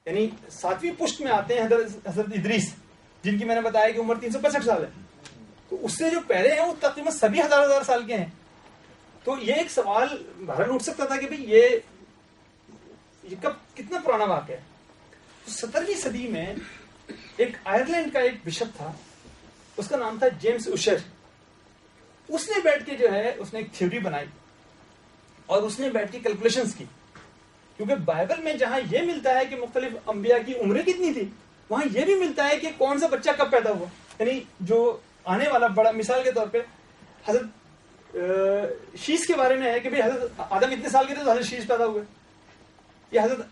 یعنی 7ویں پشت میں آتے ہیں حضرت ادریس، جن کی میں نے بتایا کہ عمر 365 سال ہے. تو اس سے جو پہلے ہیں وہ تقریباً سبھی ہزار سال کے ہیں. تو یہ ایک سوال بہرحال اٹھ سکتا تھا کہ بھئی یہ کتنا پرانا واقعہ ہے. 17ویں صدی میں ایک آئرلینڈ کا ایک بشپ تھا، اس کا نام تھا جیمز اشر. اس نے بیٹھ کے جو ہے اس نے ایک تھیوری بنائی اور اس نے بیٹھ کے کیلکولیشنز کی. کیونکہ بائبل میں جہاں یہ ملتا ہے کہ مختلف انبیاء کی عمریں کتنی تھی، وہاں یہ بھی ملتا ہے کہ کون سا بچہ کب پیدا ہوا. یعنی جو آنے والا بڑا، مثال کے طور پہ حضرت شیش کے بارے میں ہے کہ بھئی حضرت آدم اتنے سال کے تھے تو حضرت شیش پیدا ہوئے، یا حضرت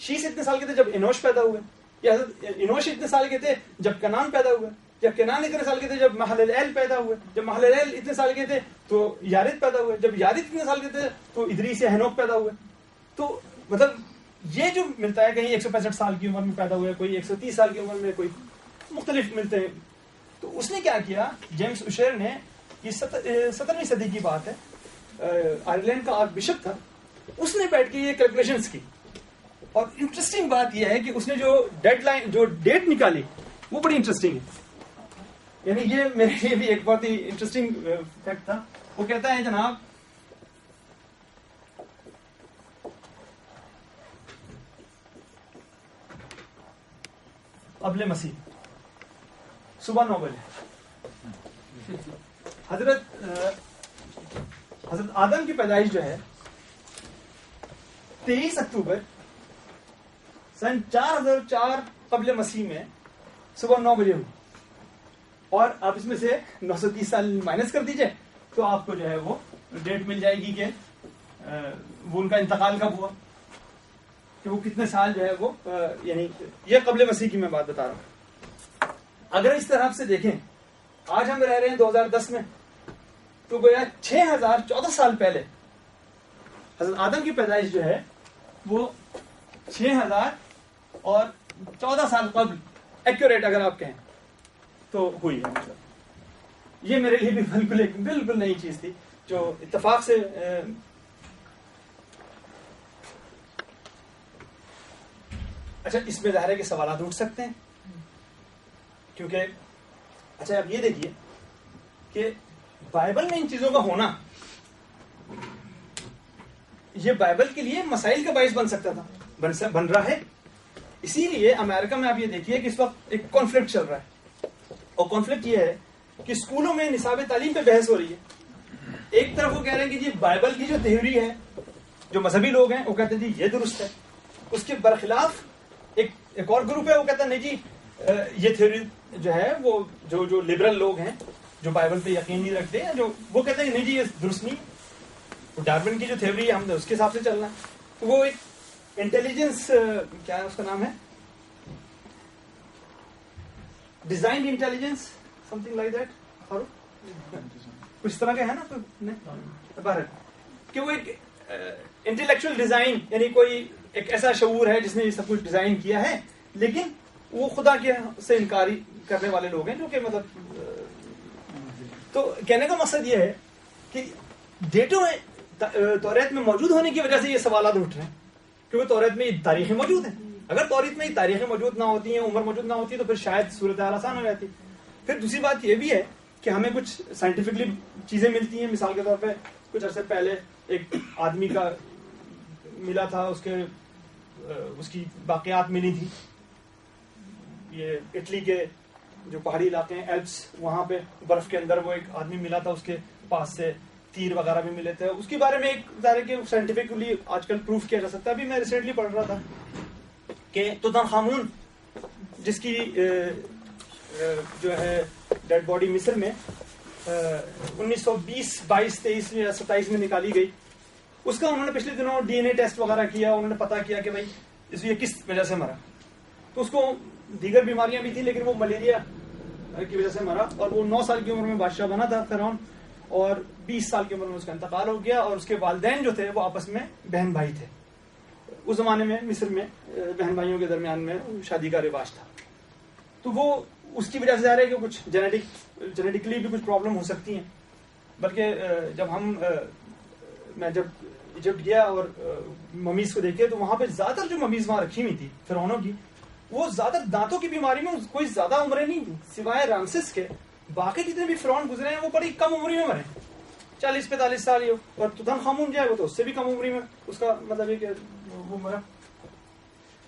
شیش اتنے سال کے تھے جب انوش پیدا ہوئے، یا حضرت انوش اتنے سال کے تھے جب کنان پیدا ہوئے، جب کنان اتنے سال کے تھے جب مہللئیل پیدا ہوئے، جب مہللئیل اتنے سال کے تھے تو یارد پیدا ہوئے، جب یارد اتنے سال کے تھے تو ادریس یا ہنوک پیدا ہوئے. تو مطلب یہ جو ملتا ہے کہیں 165 سال کی عمر میں پیدا ہوئے، کوئی 130 سال کی عمر میں، کوئی مختلف ملتے ہیں. تو اس نے کیا کیا، جیمز اشر نے، یہ 17ویں صدی کی بات ہے، آئرلینڈ کا آرک بشپ تھا، اس نے بیٹھ کے یہ کیلکولیشنز کی. اور انٹرسٹنگ بات یہ ہے کہ اس نے جو ڈیڈ لائن، جو ڈیٹ نکالی وہ بڑی انٹرسٹنگ ہے. یعنی یہ میرے لیے بھی ایک بہت ہی انٹرسٹنگ فیکٹ تھا. وہ کہتا ہے جناب قبل مسیح صبح 9 بجے حضرت آدم کی پیدائش جو ہے 23 اکتوبر سن 4004 قبل مسیح میں صبح 9 بجے ہوئی. اور آپ اس میں سے 930 سال مائنس کر دیجئے تو آپ کو جو ہے وہ ڈیٹ مل جائے گی کہ وہ ان کا انتقال کب ہوا، کہ وہ کتنے سال جو ہے وہ، یعنی یہ قبل مسیح کی میں بات بتا رہا ہوں. اگر اس طرح سے دیکھیں، آج ہم رہ رہے ہیں 2010 میں، تو گویا 6014 سال پہلے حضرت آدم کی پیدائش جو ہے وہ 6014 سال قبل ایکوریٹ اگر آپ کہیں تو ہوئی ہے. مطلب یہ میرے لیے بھی بالکل نئی چیز تھی جو اتفاق سے اچھا اس میں ظاہر ہے کہ سوالات اٹھ سکتے ہیں، کیونکہ اچھا آپ یہ دیکھیے کہ بائبل میں ان چیزوں کا ہونا یہ بائبل کے لیے مسائل کا باعث بن سکتا تھا، بن رہا ہے. اسی لیے امریکہ میں آپ یہ دیکھیے کہ اس وقت ایک کانفلکٹ چل رہا ہے، اور کانفلکٹ یہ ہے کہ اسکولوں میں نصاب تعلیم پہ بحث ہو رہی ہے. ایک طرف وہ کہہ رہے ہیں کہ جی بائبل کی جو تھیوری ہے، جو مذہبی لوگ ہیں وہ کہتے ہیں جی یہ درست ہے. اس کے برخلاف ایک اور گروپ ہے، وہ کہتا ہے نہیں جی یہ تھیوری جو ہے وہ جو لبرل لوگ ہیں، جو بائبل پہ یقین نہیں رکھتے ہیں، جو وہ کہتے ہیں نہیں جی یہ درست نہیں. ڈارون کی جو تھیوری ہے ہم نے اس کے حساب سے چلنا ہے. تو وہ ایک انٹیلیجنس، کیا ہے اس کا نام ہے، designed intelligence, some thing like that, کچھ اس طرح کا ہے نا، کہ وہ ایک انٹلیکچوئل ڈیزائن، یعنی کوئی ایک ایسا شعور ہے جس نے یہ سب کچھ ڈیزائن کیا ہے، لیکن وہ خدا کے سے انکاری کرنے والے لوگ ہیں، جو کہ مطلب تو کہنے کا مقصد یہ ہے کہ ڈیٹوں توریت میں موجود ہونے کی وجہ سے یہ سوالات اٹھ رہے ہیں، کیونکہ توریت میں یہ تاریخیں موجود ہیں. اگر توریت میں یہ تاریخیں موجود نہ ہوتی ہیں، عمر موجود نہ ہوتی، تو پھر شاید صورتحال آسان ہو جاتی. پھر دوسری بات یہ بھی ہے کہ ہمیں کچھ سائنٹیفکلی چیزیں ملتی ہیں. مثال کے طور پہ کچھ عرصے پہلے ایک آدمی کا ملا تھا، اس کی باقیات ملی تھی. یہ اٹلی کے جو پہاڑی علاقے ہیں ایلپس، وہاں پہ برف کے اندر وہ ایک آدمی ملا تھا، اس کے پاس سے تیر وغیرہ بھی ملے تھے. اس کے بارے میں ایک ظاہر کہ سائنٹیفکلی آج کل پروف کیا جا سکتا ہے. ابھی میں ریسنٹلی پڑھ رہا تھا کہ توتن خامون، جس کی جو ہے ڈیڈ باڈی مصر میں 1920 22 23 یا 27 میں نکالی گئی، اس کا انہوں نے پچھلے دنوں ڈی این اے ٹیسٹ وغیرہ کیا. انہوں نے پتا کیا کہ بھائی یہ کس وجہ سے مرا. تو اس کو دیگر بیماریاں بھی تھیں، لیکن وہ ملیریا کی وجہ سے مرا. اور وہ 9 سال کی عمر میں بادشاہ بنا تھا فرعون، اور 20 سال کی عمر میں اس کا انتقال ہو گیا. اور اس کے والدین جو تھے وہ آپس میں بہن بھائی تھے. اس زمانے میں مصر میں بہن بھائیوں کے درمیان میں شادی کا رواج تھا. تو وہ اس کی وجہ سے ظاہر ہے کہ کچھ جینیٹکلی بھی کچھ پرابلم ہو سکتی ہیں. بلکہ جب میں ایجپٹ گیا اور ممیز کو دیکھے تو وہاں پہ زیادہ تر جو ممیز وہاں رکھی ہوئی تھی فرعونوں کی وہ زیادہ دانتوں کی بیماری میں کوئی زیادہ عمریں نہیں تھی سوائے رامسس کے. باقی جتنے بھی فرعون گزرے ہیں وہ بڑی کم عمری میں مرے, 40-45 سال ہی ہو. اور تutankhamun خامون جو ہے وہ تو اس سے بھی کم عمری میں اس کا مطلب ہے کہ وہ مرا.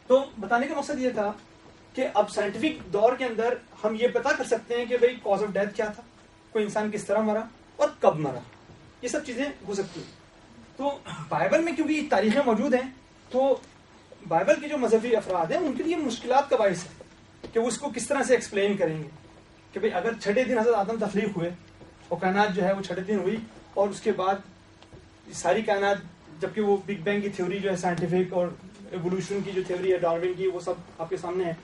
تو بتانے کا مقصد یہ تھا کہ اب سائنٹیفک دور کے اندر ہم یہ پتا کر سکتے ہیں کہ بھئی کاز آف ڈیتھ کیا تھا, کوئی انسان کس طرح مرا اور کب مرا, یہ سب چیزیں ہو سکتی ہیں. تو بائبل میں کیونکہ تاریخیں موجود ہیں تو بائبل کے جو مذہبی افراد ہیں ان کے لیے مشکلات کا باعث ہے کہ وہ اس کو کس طرح سے ایکسپلین کریں گے کہ بھئی اگر چھٹے دن حضرت آدم تخلیق ہوئے اور کائنات جو ہے وہ چھٹے دن ہوئی اور اس کے بعد ساری کائنات, جبکہ وہ بگ بینگ کی تھیوری جو ہے سائنٹیفک اور ایوولوشن کی جو تھیوری ہے ڈارون کی وہ سب آپ کے سامنے ہے.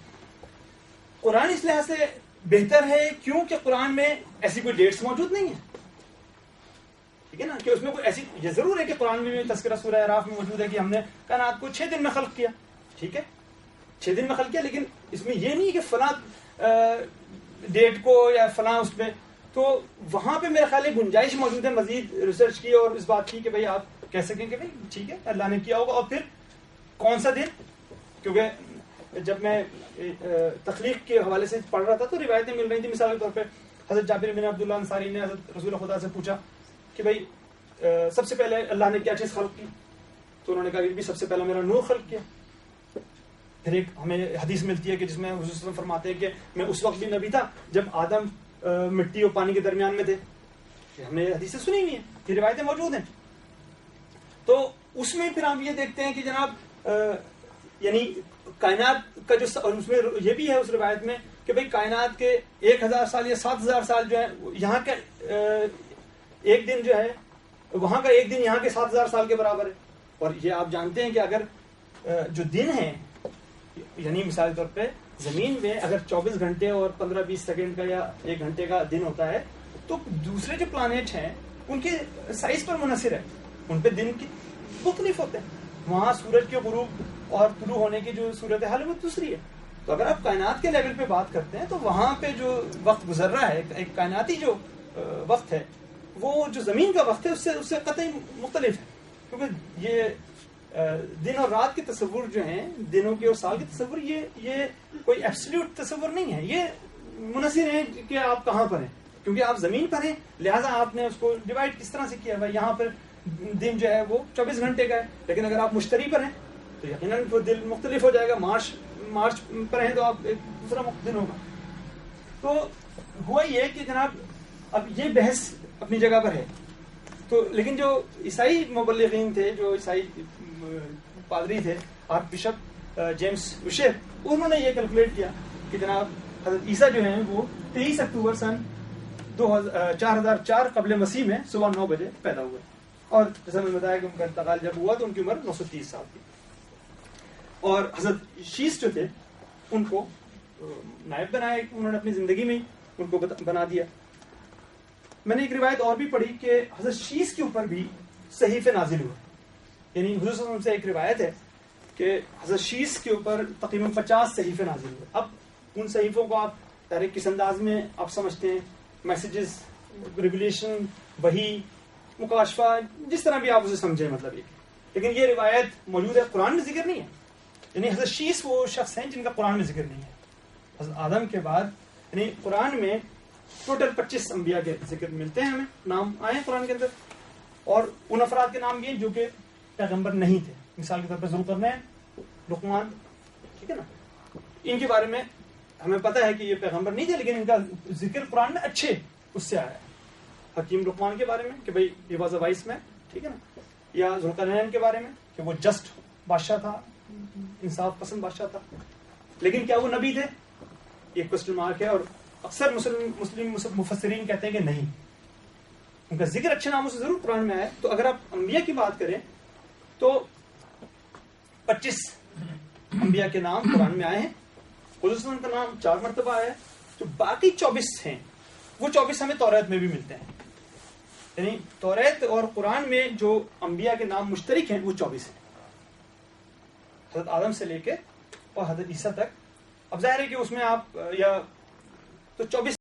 قرآن اس لحاظ سے بہتر ہے کیونکہ قرآن میں ایسی کوئی ڈیٹس موجود نہیں ہے, ٹھیک ہے نا, کہ اس میں کوئی ایسی, یہ ضرور ہے کہ قرآن میں تذکرہ سورہ اعراف میں موجود ہے کہ ہم نے کائنات کو 6 دن میں خلق کیا, ٹھیک ہے 6 دن میں خلق کیا, لیکن اس میں یہ نہیں کہ فلاں ڈیٹ کو یا فلاں اس میں, تو وہاں پہ میرے خیال گنجائش موجود ہے مزید ریسرچ کی اور اس بات کی کہ بھئی آپ کہہ سکیں کہ بھئی ٹھیک ہے اللہ نے کیا ہوگا. اور پھر کون سا دن, کیونکہ جب میں تخلیق کے حوالے سے پڑھ رہا تھا تو روایتیں مل رہی تھیں. مثال کے طور پہ حضرت جابر بن عبداللہ انصاری نے حضرت رسول خدا سے پوچھا کہ بھئی سب سے پہلے اللہ نے کیا چیز خلق کی, تو انہوں نے کہا کہ سب سے پہلے میرا نور خلق کیا. پھر ایک ہمیں حدیث ملتی ہے کہ جس میں حضور صلی اللہ علیہ وسلم فرماتے ہیں کہ میں اس وقت بھی نبی تھا جب آدم مٹی اور پانی کے درمیان میں تھے. ہم نے حدیثیں سنی ہوئی ہیں, یہ روایتیں موجود ہیں. تو اس میں پھر ہم یہ دیکھتے ہیں کہ جناب یعنی کائنات کا جو, اور اس میں یہ بھی ہے اس روایت میں کہ بھئی کائنات کے 1000 سال یا 7000 سال جو ہے یہاں کا ایک دن جو ہے وہاں کا ایک دن یہاں کے 7000 سال کے برابر ہے. اور یہ آپ جانتے ہیں کہ اگر جو دن ہیں یعنی مثال کے طور پہ زمین میں اگر 24 گھنٹے اور 15-20 سیکنڈ کا یا 1 گھنٹے کا دن ہوتا ہے تو دوسرے جو پلانٹ ہیں ان کے سائز پر منحصر ہے, ان پہ دن کی مختلف ہوتے ہیں. وہاں سورج کے غروب اور طلوع ہونے کی جو صورتحال ہے وہ دوسری ہے. تو اگر آپ کائنات کے لیول پہ بات کرتے ہیں تو وہاں پہ جو وقت گزر رہا ہے ایک کائناتی جو وقت ہے وہ جو زمین کا وقت ہے اس سے قطعی مختلف ہے, کیونکہ یہ دن اور رات کے تصور جو ہیں, دنوں کے اور سال کے تصور, یہ کوئی ایبسلیوٹ تصور نہیں ہے, یہ منحصر ہے کہ آپ کہاں پر ہیں. کیونکہ آپ زمین پر ہیں لہٰذا آپ نے اس کو ڈیوائڈ کس طرح سے کیا ہے. یہاں پر دن جو ہے وہ 24 گھنٹے کا ہے, لیکن اگر آپ مشتری پر ہیں تو یقیناً وہ دن مختلف ہو جائے گا. مارچ پر ہیں تو آپ ایک دوسرا دن ہوگا. تو ہوا یہ کہ جناب اب یہ بحث اپنی جگہ پر ہے. تو لیکن جو عیسائی مبلغین تھے, جو عیسائی پادری تھے, آرک بشپ جیمس وشر, انہوں نے یہ کیلکولیٹ کیا کہ جناب حضرت عیسیٰ جو ہیں وہ 23 اکتوبر سن 4004 قبل مسیح میں صبح 9 بجے پیدا ہوئے. اور جیسا میں نے بتایا کہ ان کا انتقال جب ہوا تو ان کی عمر 930 سال تھی. اور حضرت شیس جو تھے ان کو نائب بنایا, انہوں نے اپنی زندگی میں ان کو بنا دیا. میں نے ایک روایت اور بھی پڑھی کہ حضرت شیس کے اوپر بھی صحیفے نازل ہوئے. یعنی حضور صلی اللہ علیہ وسلم سے ایک روایت ہے کہ حضرت شیس کے اوپر تقریباً 50 صحیفے نازل ہوئے. اب ان صحیفوں کو آپ ڈائریکٹ کس انداز میں آپ سمجھتے ہیں, میسیجز, ریولیشن, وحی, مکاشفہ, جس طرح بھی آپ اسے سمجھیں, مطلب یہ. لیکن یہ روایت موجود ہے, قرآن میں ذکر نہیں ہے. یعنی حضرت شیس وہ شخص ہیں جن کا قرآن میں ذکر نہیں ہے. حضرت آدم کے بعد یعنی قرآن میں ٹوٹل 25 انبیاء کے ذکر ملتے ہیں, ہمیں نام آئے ہیں قرآن کے اندر. اور ان افراد کے نام یہ جو کہ پیغمبر نہیں تھے. مثال کے طور پر ذوالقرنین, لقمان, ٹھیک ہے نا, ان کے بارے میں ہمیں پتہ ہے کہ یہ پیغمبر نہیں تھے لیکن ان کا ذکر قرآن میں اچھے اس سے آیا ہے. حکیم لقمان کے بارے میں کہ بھئی یہ واز اے وائس مین, ٹھیک ہے نا, یا ذوالقرنین کے بارے میں کہ وہ جسٹ بادشاہ تھا, انصاف پسند بادشاہ تھا. لیکن کیا وہ نبی تھے, یہ کوسچن مارک ہے. اور اکثر مسلم مفسرین کہتے ہیں کہ نہیں, ان کا ذکر اچھے ناموں سے ضرور قرآن میں آیا. تو اگر آپ انبیاء کی بات کریں تو 25 انبیاء کے نام قرآن میں آئے ہیں. حضور صلی اللہ علیہ وسلم کا نام 4 مرتبہ آیا ہے. جو باقی 24 ہیں وہ 24 ہمیں توریت میں بھی ملتے ہیں. یعنی توریت اور قرآن میں جو انبیاء کے نام مشترک ہیں وہ 24 ہیں, حضرت آدم سے لے کے اور حضرت عیسیٰ تک. اب ظاہر ہے کہ اس میں آپ یا تو 24